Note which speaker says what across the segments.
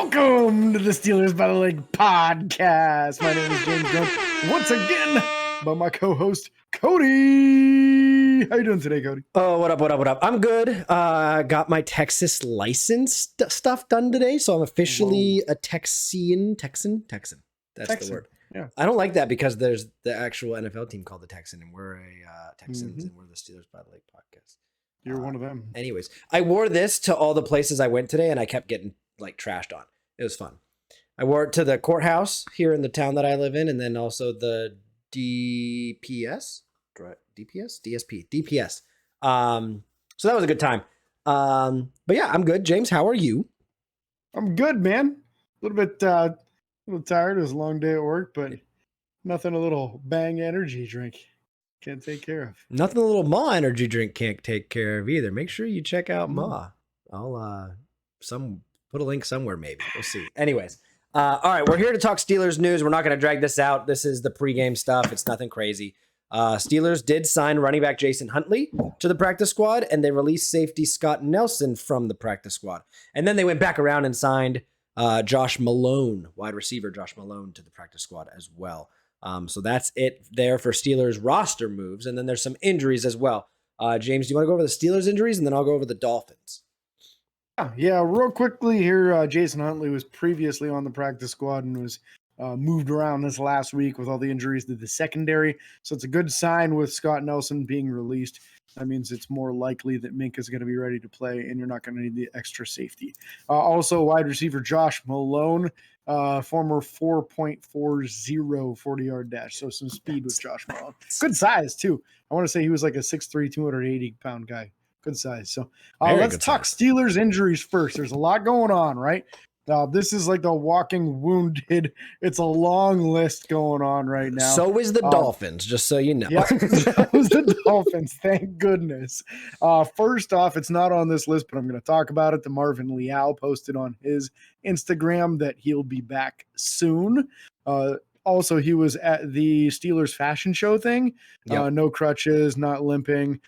Speaker 1: Welcome to the Steelers by the Lake podcast. My name is James Grunt. Once again, by my co-host Cody. How you doing today, Cody?
Speaker 2: Oh, what up? I'm good. Got my Texas license stuff done today, so I'm officially a Texan. That's the word.
Speaker 1: Yeah.
Speaker 2: I don't like that because there's the actual NFL team called the Texan, and we're a Texans, and we're the Steelers by the Lake podcast.
Speaker 1: You're one of them.
Speaker 2: Anyways, I wore this to all the places I went today, and I kept getting like trashed on. It was fun. I wore it to the courthouse here in the town that I live in, and then also the DPS. So that was a good time. But yeah, I'm good. James, how are you?
Speaker 1: I'm good, man. A little tired. It was a long day at work, but nothing a little bang energy drink can't take care of.
Speaker 2: Nothing a little Ma energy drink can't take care of either. Make sure you check out Ma. I'll put a link somewhere, maybe. We'll see. Anyways, all right, we're here to talk Steelers news. We're not going to drag this out. This is the pregame stuff. It's nothing crazy. Steelers did sign running back Jason Huntley to the practice squad, and they released safety Scott Nelson from the practice squad. And then they went back around and signed Josh Malone, wide receiver Josh Malone, to the practice squad as well. So that's it there for Steelers roster moves. And then there's some injuries as well. James, do you want to go over the Steelers injuries, and then I'll go over the Dolphins?
Speaker 1: Yeah, real quickly here, Jason Huntley was previously on the practice squad and was moved around this last week with all the injuries to the secondary. So it's a good sign with Scott Nelson being released. That means it's more likely that Mink is going to be ready to play, and you're not going to need the extra safety. Also, wide receiver Josh Malone, former 4.40 40-yard dash. So some speed with Josh Malone. Good size, too. I want to say he was like a 6'3", 280-pound guy. Good size. So let's talk Steelers injuries first. There's a lot going on, right? This is like the walking wounded. It's a long list going on right now.
Speaker 2: So is the Dolphins, just so you know.
Speaker 1: Yeah, so is the Dolphins. Thank goodness. First off, it's not on this list, but I'm going to talk about it. The Marvin Leal posted on his Instagram that he'll be back soon. Also, he was at the Steelers fashion show thing. Yep. No crutches, not limping.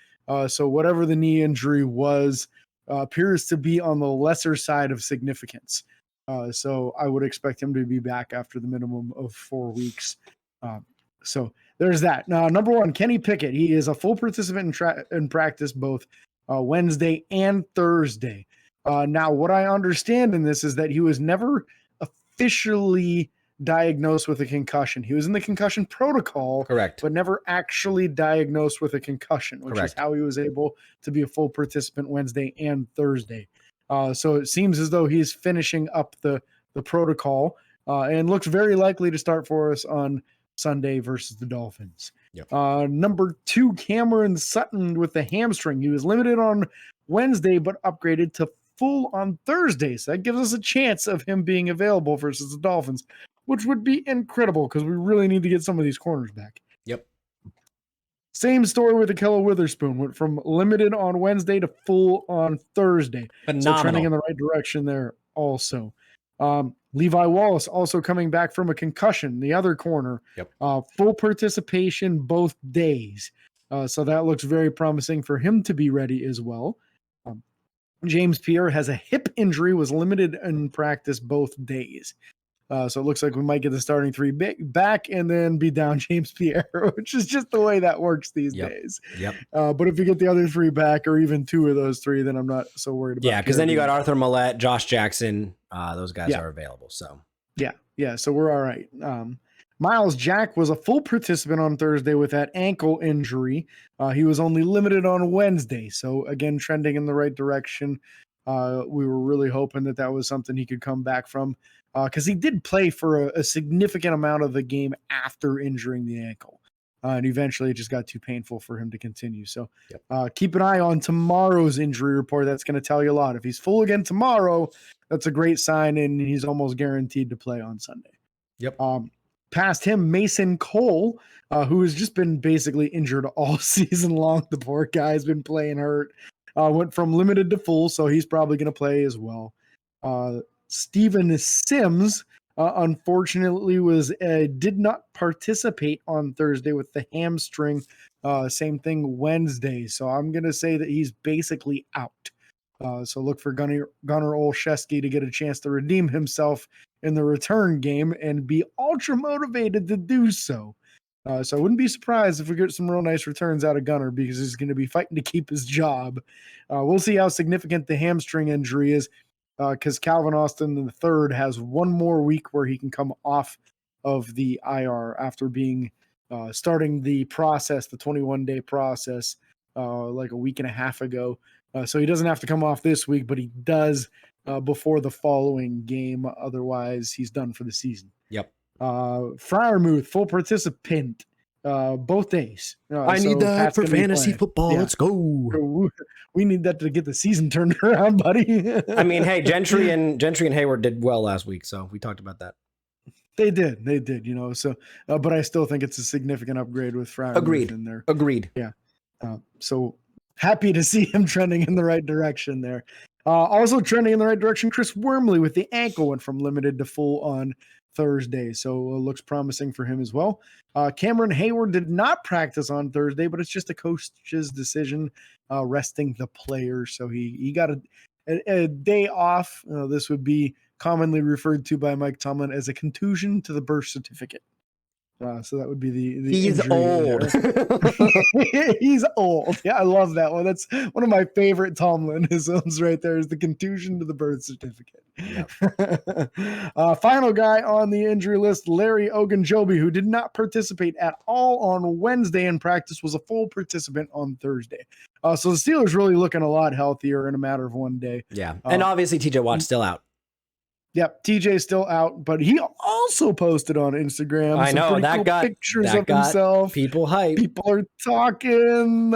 Speaker 1: So whatever the knee injury was, appears to be on the lesser side of significance. So I would expect him to be back after the minimum of 4 weeks. So there's that. Now, number one, Kenny Pickett. He is a full participant in practice both Wednesday and Thursday. Now, what I understand in this is that he was never officially diagnosed with a concussion. He was in the concussion protocol,
Speaker 2: correct,
Speaker 1: but never actually diagnosed with a concussion, which is how he was able to be a full participant Wednesday and Thursday. So it seems as though he's finishing up the protocol and looks very likely to start for us on Sunday versus the Dolphins.
Speaker 2: Yep.
Speaker 1: Number two, Cameron Sutton with the hamstring. He was limited on Wednesday, but upgraded to full on Thursday. So that gives us a chance of him being available versus the Dolphins, which would be incredible because we really need to get some of these corners back.
Speaker 2: Yep.
Speaker 1: Same story with Ahkello Witherspoon. Went from limited on Wednesday to full on Thursday.
Speaker 2: Phenomenal.
Speaker 1: So trending in the right direction there also. Levi Wallace also coming back from a concussion, the other corner.
Speaker 2: Yep.
Speaker 1: Full participation both days. So that looks very promising for him to be ready as well. James Pierre has a hip injury, was limited in practice both days. So it looks like we might get the starting three back and then be down James Pierre, which is just the way that works these days.
Speaker 2: Yep.
Speaker 1: But if you get the other three back or even two of those three, then I'm not so worried about it.
Speaker 2: Yeah, because then you got Arthur Millette, Josh Jackson. Those guys are available. So
Speaker 1: Yeah, so we're all right. Miles Jack was a full participant on Thursday with that ankle injury. He was only limited on Wednesday. So again, trending in the right direction. We were really hoping that was something he could come back from. Because he did play for a significant amount of the game after injuring the ankle. And eventually it just got too painful for him to continue. So keep an eye on tomorrow's injury report. That's going to tell you a lot. If he's full again tomorrow, that's a great sign, and he's almost guaranteed to play on Sunday.
Speaker 2: Yep.
Speaker 1: Past him, Mason Cole, who has just been basically injured all season long. The poor guy's been playing hurt. Went from limited to full, so he's probably going to play as well. Steven Sims, unfortunately, did not participate on Thursday with the hamstring. Same thing Wednesday. So I'm going to say that he's basically out. So look for Gunnar Olszewski to get a chance to redeem himself in the return game and be ultra motivated to do so. So I wouldn't be surprised if we get some real nice returns out of Gunnar because he's going to be fighting to keep his job. We'll see how significant the hamstring injury is because Calvin Austin III has one more week where he can come off of the IR after being starting the process, the 21-day process, like a week and a half ago. So he doesn't have to come off this week, but he does before the following game. Otherwise, he's done for the season.
Speaker 2: Yep.
Speaker 1: Fryermuth, full participant both days.
Speaker 2: I need that
Speaker 1: Pat's
Speaker 2: for fantasy football. Yeah. Let's go.
Speaker 1: We need that to get the season turned around, buddy.
Speaker 2: I mean, hey, Gentry and Hayward did well last week, so we talked about that.
Speaker 1: They did, so, but I still think it's a significant upgrade with Fryermuth in there.
Speaker 2: Agreed.
Speaker 1: Yeah. So happy to see him trending in the right direction there. Also trending in the right direction, Chris Wormley with the ankle went from limited to full on Thursday. So looks promising for him as well. Cameron Hayward did not practice on Thursday, but it's just a coach's decision resting the player. So he got a day off. This would be commonly referred to by Mike Tomlin as a contusion to the birth certificate. So that would be the
Speaker 2: he's old.
Speaker 1: He's old. Yeah, I love that one. That's one of my favorite Tomlinisms right there is the contusion to the birth certificate. Yep. Final guy on the injury list, Larry Ogunjobi, who did not participate at all on Wednesday in practice, was a full participant on Thursday. So the Steelers really looking a lot healthier in a matter of one day.
Speaker 2: Yeah, and obviously TJ Watt's still out.
Speaker 1: Yep, TJ's still out, but he also posted on Instagram.
Speaker 2: I know that
Speaker 1: cool
Speaker 2: got
Speaker 1: pictures of himself.
Speaker 2: People hype.
Speaker 1: People are talking.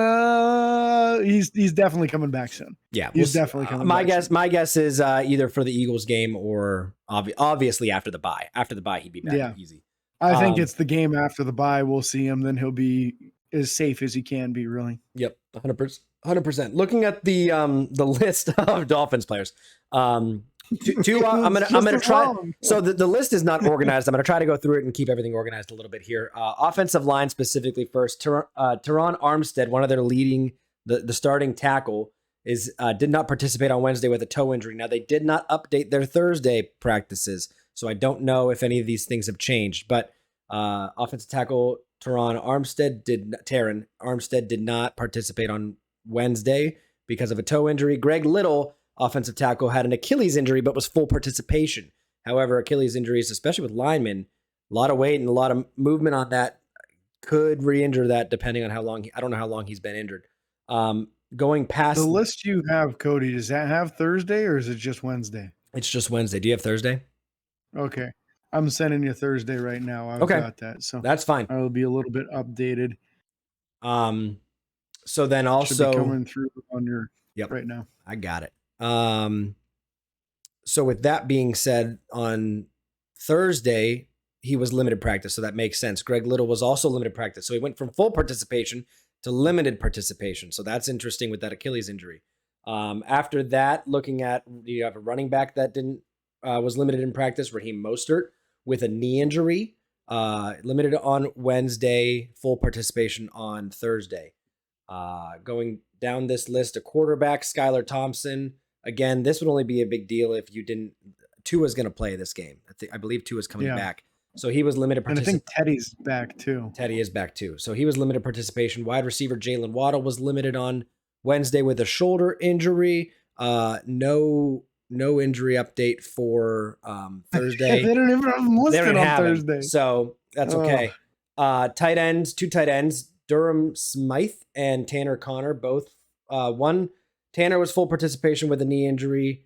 Speaker 1: He's definitely coming back soon.
Speaker 2: Yeah,
Speaker 1: he's definitely coming.
Speaker 2: My guess is either for the Eagles game or obviously after the bye. After the bye, he'd be back easy.
Speaker 1: I think it's the game after the bye. We'll see him. Then he'll be as safe as he can be. Really.
Speaker 2: Yep, 100%. Looking at the list of Dolphins players. I'm gonna try. So the list is not organized. I'm gonna try to go through it and keep everything organized a little bit here. Offensive line specifically first. Teron Armstead, one of their leading the starting tackle, did not participate on Wednesday with a toe injury. Now they did not update their Thursday practices, so I don't know if any of these things have changed. But offensive tackle Teron Armstead did not participate on Wednesday because of a toe injury. Greg Little, offensive tackle, had an Achilles injury, but was full participation. However, Achilles injuries, especially with linemen, a lot of weight and a lot of movement on that, could re-injure that depending on how long. I don't know how long he's been injured. Going past
Speaker 1: the list you have, Cody, does that have Thursday or is it just Wednesday?
Speaker 2: It's just Wednesday. Do you have Thursday?
Speaker 1: Okay. I'm sending you Thursday right now. I've got that. So
Speaker 2: that's fine.
Speaker 1: I'll be a little bit updated.
Speaker 2: So then also
Speaker 1: should be coming through on your right now.
Speaker 2: I got it. So with that being said, on Thursday, he was limited practice. So that makes sense. Greg Little was also limited practice. So he went from full participation to limited participation. So that's interesting with that Achilles injury. After that, looking at, you have a running back that was limited in practice, Raheem Mostert, with a knee injury, limited on Wednesday, full participation on Thursday. Going down this list, a quarterback, Skylar Thompson. Again, this would only be a big deal if you didn't. Tua's going to play this game. I believe Tua's coming back. So he was limited participation.
Speaker 1: And I think Teddy's back too.
Speaker 2: Teddy is back too. So he was limited participation. Wide receiver Jalen Waddle was limited on Wednesday with a shoulder injury. No injury update for Thursday.
Speaker 1: They don't even have him listed on Thursday.
Speaker 2: So that's okay. Tight ends, two tight ends, Durham Smythe and Tanner Connor, both. Tanner was full participation with a knee injury.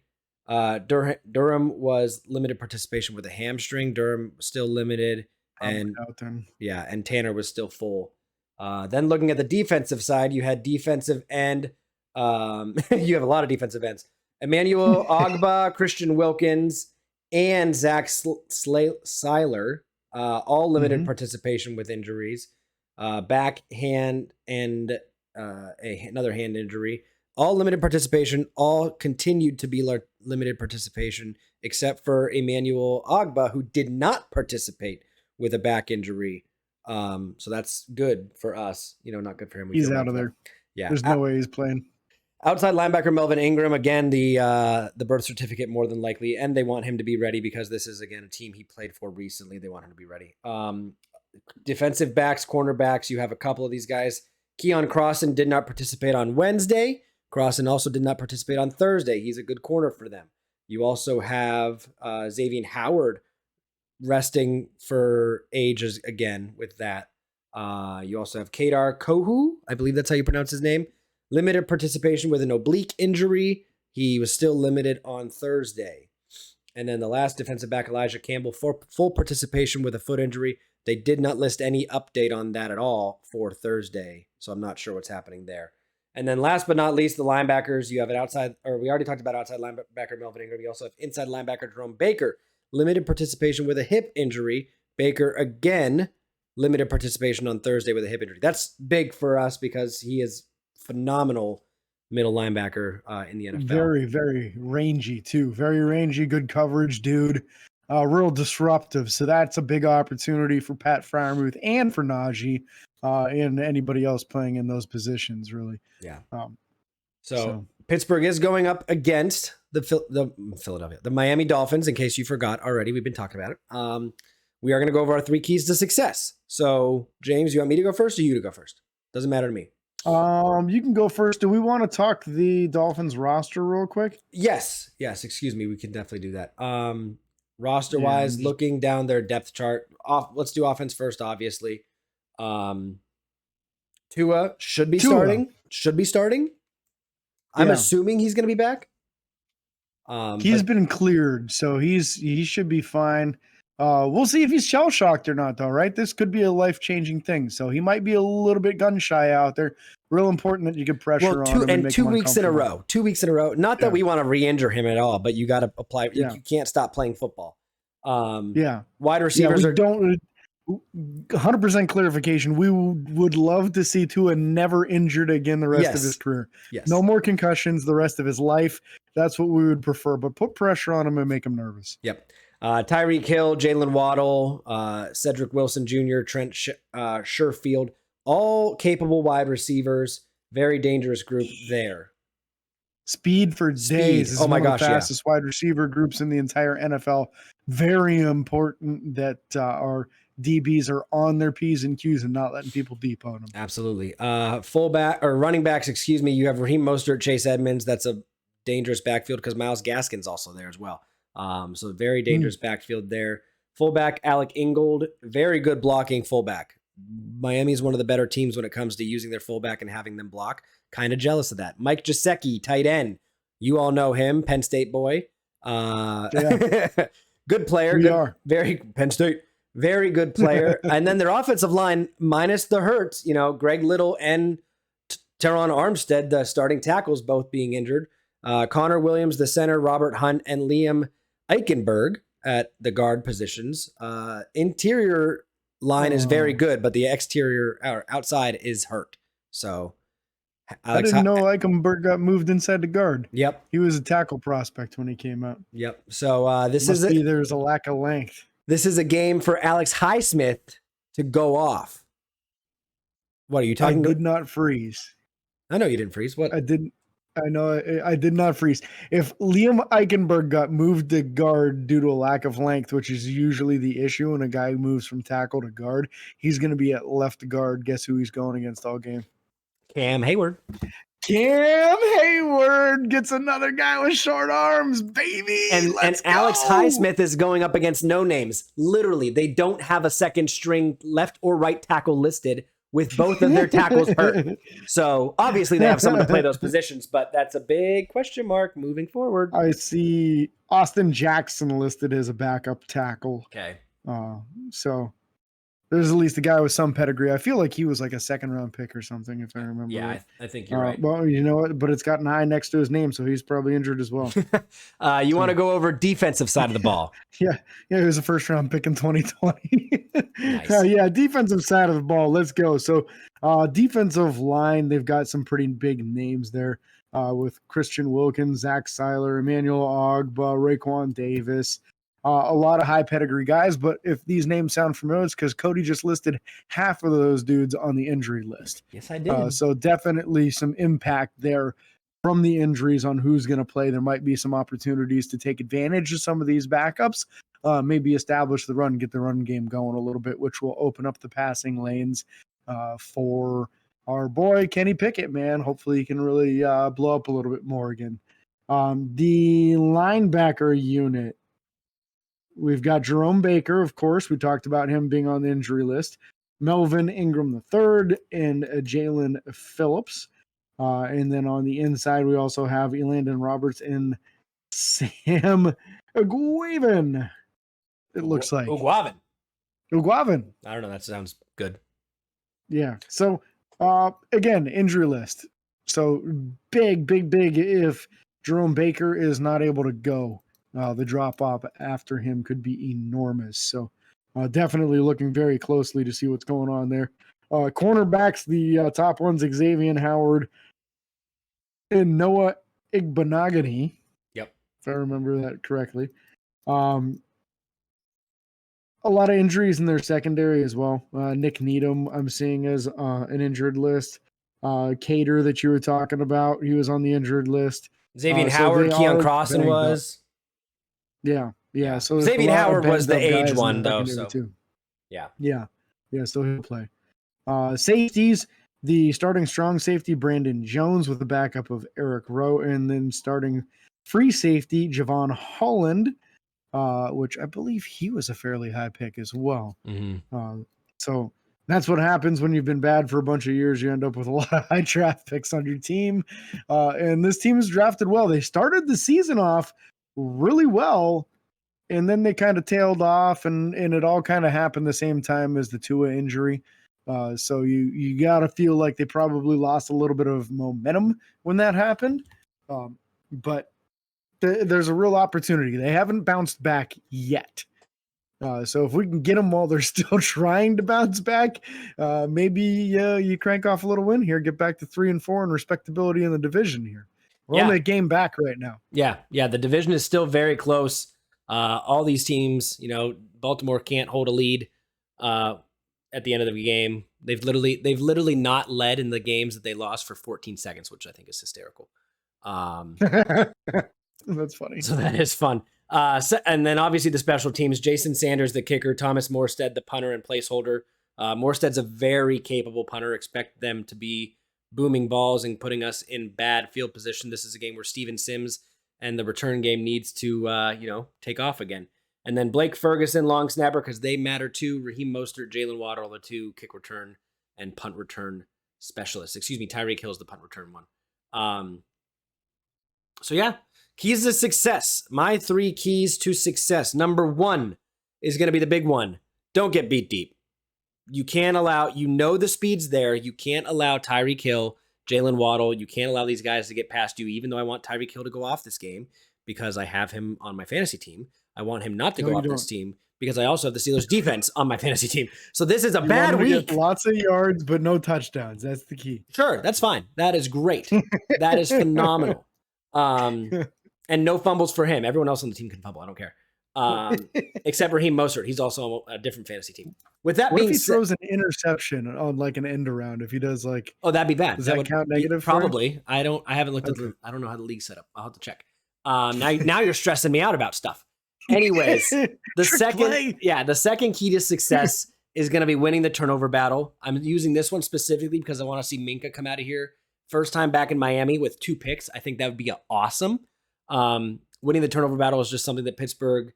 Speaker 2: Durham was limited participation with a hamstring. Durham was still limited, and Tanner was still full. Then looking at the defensive side, you had defensive end. You have a lot of defensive ends. Emmanuel Ogba, Christian Wilkins, and Zach Seiler, all limited participation with injuries. Backhand and another hand injury. All limited participation, all continued to be limited participation, except for Emmanuel Ogba, who did not participate with a back injury. So that's good for us. Not good for him.
Speaker 1: He's out of there.
Speaker 2: Yeah.
Speaker 1: There's no way he's playing.
Speaker 2: Outside linebacker Melvin Ingram, again, the birth certificate more than likely, and they want him to be ready because this is, again, a team he played for recently. They want him to be ready. Defensive backs, cornerbacks, you have a couple of these guys. Keon Crossan did not participate on Wednesday. Crossan also did not participate on Thursday. He's a good corner for them. You also have Xavier Howard resting for ages again with that. You also have Kadar Kohu, I believe that's how you pronounce his name. Limited participation with an oblique injury. He was still limited on Thursday. And then the last defensive back, Elijah Campbell, for full participation with a foot injury. They did not list any update on that at all for Thursday, so I'm not sure what's happening there. And then last but not least, the linebackers. You have an outside, or we already talked about outside linebacker Melvin Ingram. You also have inside linebacker Jerome Baker. Limited participation with a hip injury. Baker, again, limited participation on Thursday with a hip injury. That's big for us because he is phenomenal middle linebacker in the NFL.
Speaker 1: Very, very rangy too. Very rangy, good coverage, dude. Real disruptive. So that's a big opportunity for Pat Freiermuth and for Najee and anybody else playing in those positions, really.
Speaker 2: Yeah. So Pittsburgh is going up against the Miami Dolphins, in case you forgot already. We've been talking about it. We are going to go over our 3 keys to success. So, James, you want me to go first or you to go first? Doesn't matter to me.
Speaker 1: You can go first. Do we want to talk the Dolphins roster real quick?
Speaker 2: Yes. Excuse me. We can definitely do that. Roster wise, looking down their depth chart. Let's do offense first, obviously. Tua should be starting. I'm assuming he's going to be back.
Speaker 1: He's been cleared, so he should be fine. We'll see if he's shell shocked or not, though. Right? This could be a life changing thing. So he might be a little bit gun shy out there. Real important that you get pressure on him.
Speaker 2: And 2 weeks in a row. 2 weeks in a row. Not that we want to re-injure him at all, but you got to apply. You can't stop playing football. Wide receivers
Speaker 1: don't. 100% clarification. We would love to see Tua never injured again the rest of his career.
Speaker 2: Yes.
Speaker 1: No more concussions the rest of his life. That's what we would prefer. But put pressure on him and make him nervous.
Speaker 2: Yep. Tyreek Hill, Jalen Waddle, Cedric Wilson Jr., Trent Sherfield, all capable wide receivers. Very dangerous group there.
Speaker 1: Speed for days. Is one of the fastest wide receiver groups in the entire NFL. Very important that our DBs are on their P's and Q's and not letting people deep on them.
Speaker 2: Absolutely. Fullback or running backs, excuse me. You have Raheem Mostert, Chase Edmonds. That's a dangerous backfield because Myles Gaskin's also there as well. So very dangerous backfield there. Fullback, Alec Ingold, very good blocking fullback. Miami's one of the better teams when it comes to using their fullback and having them block. Kind of jealous of that. Mike Gesicki, tight end. You all know him, Penn State boy. Good player. Very Penn State. Very good player. And then their offensive line, minus the Hurts, Greg Little and Teron Armstead, the starting tackles, both being injured. Connor Williams, the center, Robert Hunt, and Liam Eichenberg at the guard positions. Interior line is very good, but the exterior or outside is hurt. So
Speaker 1: I didn't know Eichenberg got moved inside the guard.
Speaker 2: Yep.
Speaker 1: He was a tackle prospect when he came out.
Speaker 2: Yep. So
Speaker 1: there's a lack of length.
Speaker 2: This is a game for Alex Highsmith to go off. What are you talking about?
Speaker 1: I did not freeze.
Speaker 2: I know you didn't freeze. What?
Speaker 1: I didn't. I know I did not freeze. If Liam Eichenberg got moved to guard due to a lack of length, which is usually the issue when a guy moves from tackle to guard, he's going to be at left guard. Guess who he's going against all game?
Speaker 2: Cam Hayward.
Speaker 1: Cam Hayward gets another guy with short arms, baby.
Speaker 2: And Alex Highsmith is going up against no names. Literally, they don't have a second string left or right tackle listed with both of their tackles hurt. So obviously they have someone to play those positions, but that's a big question mark moving forward.
Speaker 1: I see Austin Jackson listed as a backup tackle.
Speaker 2: Okay.
Speaker 1: So there's at least a guy with some pedigree. I feel like he was like a second-round pick or something, if I remember.
Speaker 2: Yeah,
Speaker 1: right.
Speaker 2: I think you're right.
Speaker 1: Well, you know what? But it's got an I next to his name, so he's probably injured as well.
Speaker 2: You want to go over defensive side of the ball?
Speaker 1: Yeah, he was a first-round pick in 2020.
Speaker 2: Nice.
Speaker 1: Defensive side of the ball. Let's go. So defensive line, they've got some pretty big names there with Christian Wilkins, Zach Seiler, Emmanuel Ogbah, Raekwon Davis. A lot of high pedigree guys, but if these names sound familiar, it's because Cody just listed half of those dudes on the injury list.
Speaker 2: Yes, I did.
Speaker 1: So definitely some impact there. from the injuries on who's going to play, there might be some opportunities to take advantage of some of these backups, maybe establish the run, get the run game going a little bit, which will open up the passing lanes for our boy Kenny Pickett, man. Hopefully he can really blow up a little bit more again. The linebacker unit, we've got Jerome Baker, of course. We talked about him being on the injury list. Melvin Ingram III and Jalen Phillips. And then on the inside, we also have Elandon Roberts and Sam Guavin. It looks like.
Speaker 2: Uguavin.
Speaker 1: I
Speaker 2: don't know. That sounds good.
Speaker 1: Yeah. So, again, injury list. So big if Jerome Baker is not able to go. The drop off after him could be enormous. So definitely looking very closely to see what's going on there. Cornerbacks, the top ones, Xavier Howard and Noah Igbenogany.
Speaker 2: Yep.
Speaker 1: If I remember that correctly. A lot of injuries in their secondary as well. Nick Needham, I'm seeing as an injured list. Cater that you were talking about, he was on the injured list.
Speaker 2: Xavier Howard, Keon Crossan was.
Speaker 1: Yeah. So
Speaker 2: Xavier Howard was the age one, though. So
Speaker 1: too.
Speaker 2: Yeah.
Speaker 1: So he'll play. Safeties, the starting strong safety, Brandon Jones, with the backup of Eric Rowe, and then starting free safety, Javon Holland, which I believe he was a fairly high pick as well.
Speaker 2: Mm-hmm.
Speaker 1: So that's what happens when you've been bad for a bunch of years. You end up with a lot of high draft picks on your team. And this team is drafted well. They started the season off really well, and then they kind of tailed off, and it all kind of happened the same time as the Tua injury. So you got to feel like they probably lost a little bit of momentum when that happened. But there's a real opportunity. They haven't bounced back yet. So if we can get them while they're still trying to bounce back, maybe you crank off a little win here, get back to 3-4 and respectability in the division here. We're only a game back right now.
Speaker 2: Yeah. The division is still very close. All these teams, Baltimore can't hold a lead at the end of the game. They've literally not led in the games that they lost for 14 seconds, which I think is hysterical.
Speaker 1: That's funny.
Speaker 2: So that is fun. And then obviously the special teams, Jason Sanders, the kicker, Thomas Morstead, the punter and placeholder. Morstead's a very capable punter. Expect them to be booming balls and putting us in bad field position. This is a game where Steven Sims and the return game needs to, take off again. And then Blake Ferguson, long snapper, because they matter too. Raheem Mostert, Jalen Waddle, the two kick return and punt return specialists. Tyreek Hill's the punt return one. So yeah, keys to success. My 3 keys to success. Number 1 is going to be the big one. Don't get beat deep. You can't allow, the speed's there. You can't allow Tyreek Hill, Jalen Waddle. You can't allow these guys to get past you, even though I want Tyreek Hill to go off this game because I have him on my fantasy team. I want him not to go off this team because I also have the Steelers defense on my fantasy team. So this is a bad week.
Speaker 1: Lots of yards, but no touchdowns. That's the key.
Speaker 2: Sure, that's fine. That is great. That is phenomenal. And no fumbles for him. Everyone else on the team can fumble. I don't care. Except Raheem Mostert. He's also on a different fantasy team. With that being said,
Speaker 1: if he throws an interception on like an end around, if he does like,
Speaker 2: that'd be bad.
Speaker 1: Does that count negative?
Speaker 2: Probably. I haven't looked at I don't know how the league's set up. I'll have to check. Now you're stressing me out about stuff. Anyways, the second key to success is going to be winning the turnover battle. I'm using this one specifically because I want to see Minka come out of here first time back in Miami with 2 picks. I think that would be awesome. Winning the turnover battle is just something that Pittsburgh,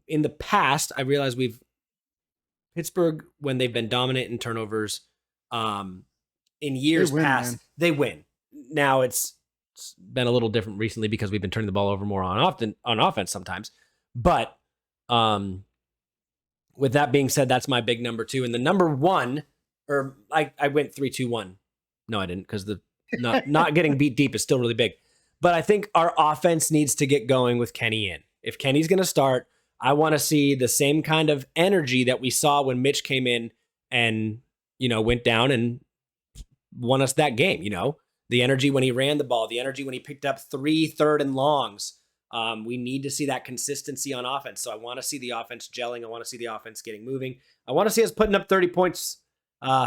Speaker 2: in the past, I realize Pittsburgh, when they've been dominant in turnovers, in years past, they win. Now it's been a little different recently because we've been turning the ball over more on offense sometimes. But with that being said, that's my big number 2. And the number 1, or I went 3-2-1. No, I didn't, because the not getting beat deep is still really big. But I think our offense needs to get going with Kenny in. If Kenny's going to start, I want to see the same kind of energy that we saw when Mitch came in and, went down and won us that game. The energy when he ran the ball, the energy when he picked up 3 third and longs. We need to see that consistency on offense. So I want to see the offense gelling. I want to see the offense getting moving. I want to see us putting up 30 points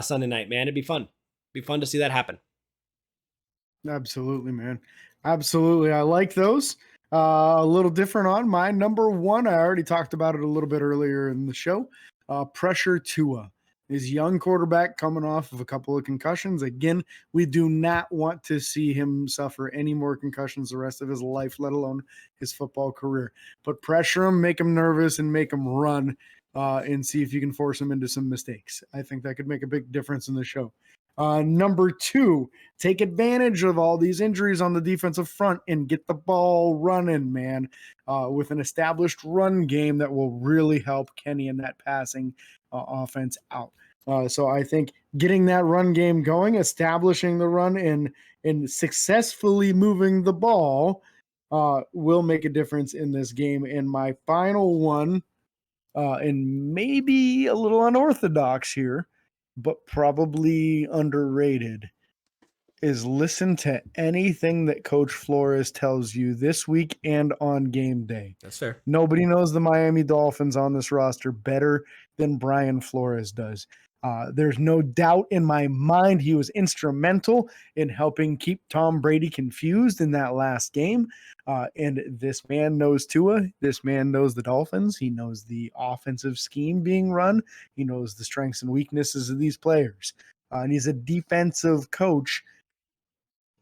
Speaker 2: Sunday night, man. It'd be fun. It'd be fun to see that happen.
Speaker 1: Absolutely, man. Absolutely. I like those. A little different on my number one. I already talked about it a little bit earlier in the show. Pressure Tua. His young quarterback coming off of a couple of concussions. Again, we do not want to see him suffer any more concussions the rest of his life, let alone his football career. But pressure him, make him nervous, and make him run and see if you can force him into some mistakes. I think that could make a big difference in the show. Number two, take advantage of all these injuries on the defensive front and get the ball running, man, with an established run game that will really help Kenny and that passing offense out. So I think getting that run game going, establishing the run, and successfully moving the ball will make a difference in this game. And my final one, and maybe a little unorthodox here, but probably underrated, is listen to anything that Coach Flores tells you this week and on game day.
Speaker 2: That's fair.
Speaker 1: Nobody knows the Miami Dolphins on this roster better than Brian Flores does. There's no doubt in my mind he was instrumental in helping keep Tom Brady confused in that last game. And this man knows Tua. This man knows the Dolphins. He knows the offensive scheme being run. He knows the strengths and weaknesses of these players. And he's a defensive coach.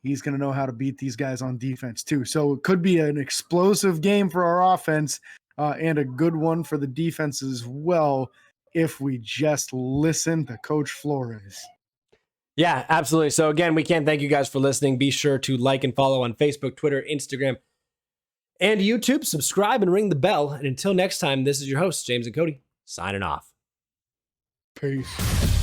Speaker 1: He's going to know how to beat these guys on defense too. So it could be an explosive game for our offense and a good one for the defense as well if we just listen to Coach Flores.
Speaker 2: Yeah, absolutely. So again, we can't thank you guys for listening. Be sure to like and follow on Facebook, Twitter, Instagram, and YouTube. Subscribe and ring the bell. And until next time, this is your host, James and Cody, signing off.
Speaker 1: Peace.